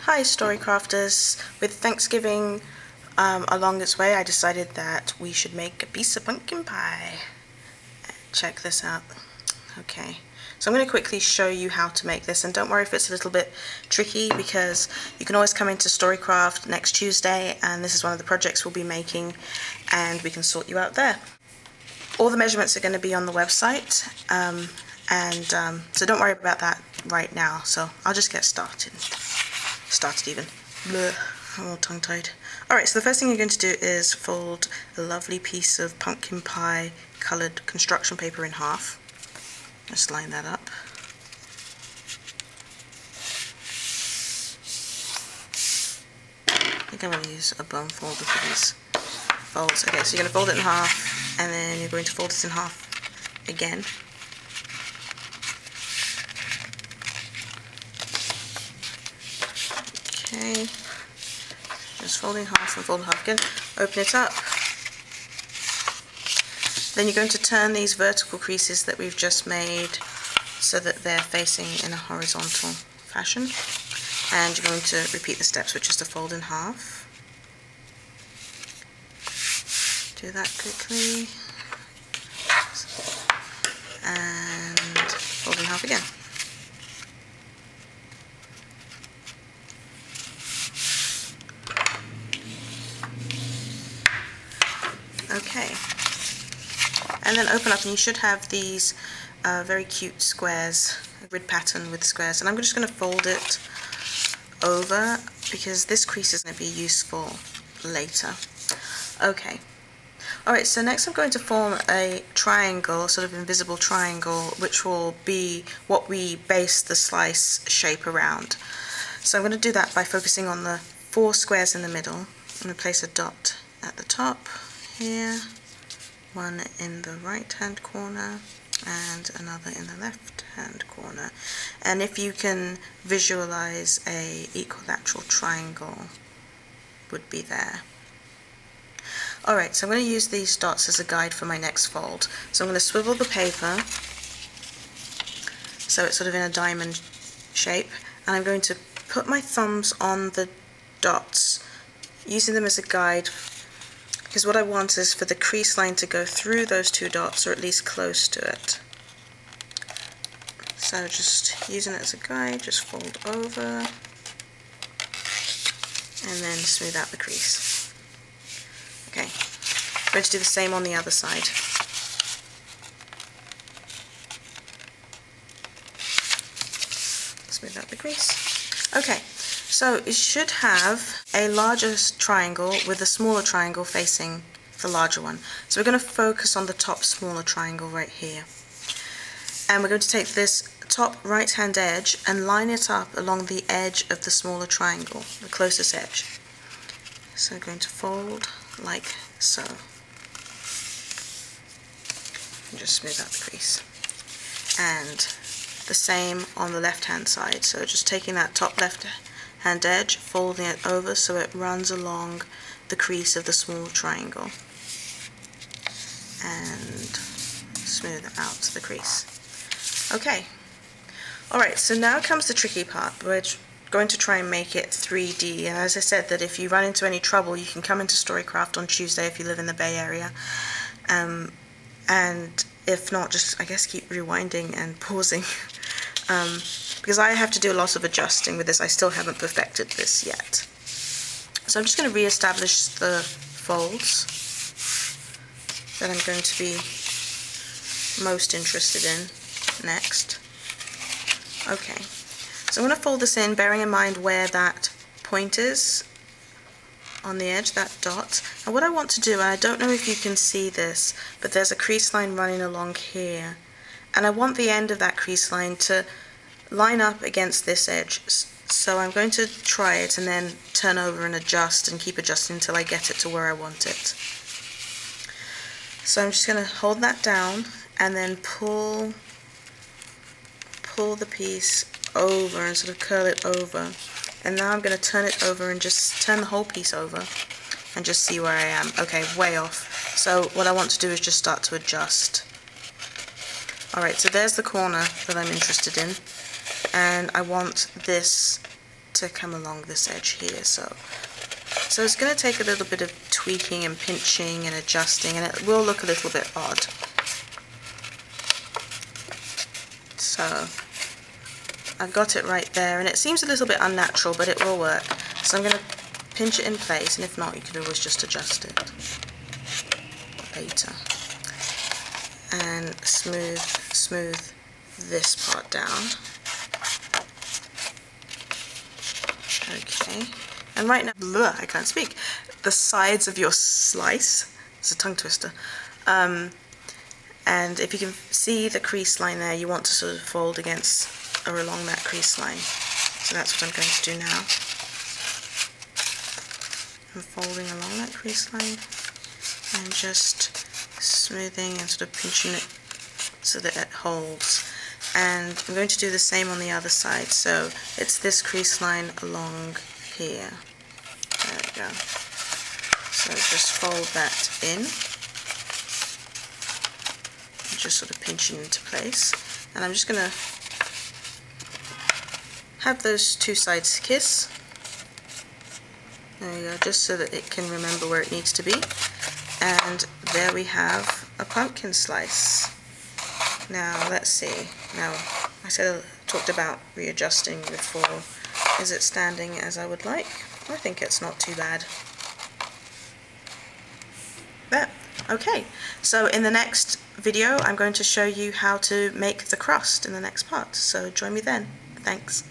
Hi Storycrafters! With Thanksgiving along its way, I decided that we should make a piece of pumpkin pie. Check this out. Okay, so I'm going to quickly show you how to make this, and don't worry if it's a little bit tricky, because you can always come into Storycraft next Tuesday and this is one of the projects we'll be making and we can sort you out there. All the measurements are going to be on the website, so don't worry about that right now. So I'll just get started. Even. Blech, I'm all tongue-tied. Alright, so the first thing you're going to do is fold a lovely piece of pumpkin pie coloured construction paper in half. Just line that up. I think I'm going to use a bone folder for these folds. Okay, so you're going to fold it in half, and then you're going to fold it in half again. Okay, just folding half and fold half again, open it up. Then you're going to turn these vertical creases that we've just made so that they're facing in a horizontal fashion. And you're going to repeat the steps, which is to fold in half. Do that quickly. And fold in half again. Okay, and then open up and you should have these very cute squares, a grid pattern with squares, and I'm just going to fold it over because this crease is going to be useful later. Okay, alright, so next I'm going to form a triangle, sort of invisible triangle, which will be what we base the slice shape around. So I'm going to do that by focusing on the 4 squares in the middle. I'm going to place a dot at the top here, one in the right hand corner and another in the left hand corner, and if you can visualize a equilateral triangle would be there. Alright, so I'm going to use these dots as a guide for my next fold. So I'm going to swivel the paper so it's sort of in a diamond shape, and I'm going to put my thumbs on the dots, using them as a guide, because what I want is for the crease line to go through those 2 dots, or at least close to it. So just using it as a guide, just fold over and then smooth out the crease. Okay, I'm going to do the same on the other side. Smooth out the crease. Okay. So it should have a larger triangle with a smaller triangle facing the larger one. So we're going to focus on the top smaller triangle right here. And we're going to take this top right hand edge and line it up along the edge of the smaller triangle, the closest edge. So we're going to fold like so. And just smooth out the crease. And the same on the left hand side. So just taking that top left hand edge, folding it over so it runs along the crease of the small triangle, and smooth out the crease. Okay, alright, so now comes the tricky part. We're going to try and make it 3D, and as I said, that if you run into any trouble you can come into Storycraft on Tuesday if you live in the Bay Area, and if not, just I guess keep rewinding and pausing. Because I have to do a lot of adjusting with this. I still haven't perfected this yet. So I'm just going to re-establish the folds that I'm going to be most interested in next. Okay, so I'm going to fold this in, bearing in mind where that point is on the edge, that dot. And what I want to do, and I don't know if you can see this, but there's a crease line running along here, and I want the end of that crease line to line up against this edge. So I'm going to try it and then turn over and adjust and keep adjusting until I get it to where I want it. So I'm just going to hold that down and then pull the piece over and sort of curl it over. And now I'm going to turn it over and just turn the whole piece over and just see where I am. Okay, way off. So what I want to do is just start to adjust. Alright, so there's the corner that I'm interested in, and I want this to come along this edge here. So it's going to take a little bit of tweaking and pinching and adjusting, and it will look a little bit odd. So I've got it right there, and it seems a little bit unnatural, but it will work. So I'm going to pinch it in place, and if not, you could always just adjust it later. And smooth this part down. Okay, and right now, I can't speak. The sides of your slice, it's a tongue twister, and if you can see the crease line there, you want to sort of fold against or along that crease line. So that's what I'm going to do now. I'm folding along that crease line and just smoothing and sort of pinching it so that it holds. And I'm going to do the same on the other side. So it's this crease line along here. There we go. So just fold that in. Just sort of pinching into place, and I'm just going to have those two sides kiss. There you go, just so that it can remember where it needs to be. And there we have a pumpkin slice. Now let's see. Now I talked about readjusting before. Is it standing as I would like? I think it's not too bad. There. Okay, so in the next video I'm going to show you how to make the crust in the next part, so join me then. Thanks.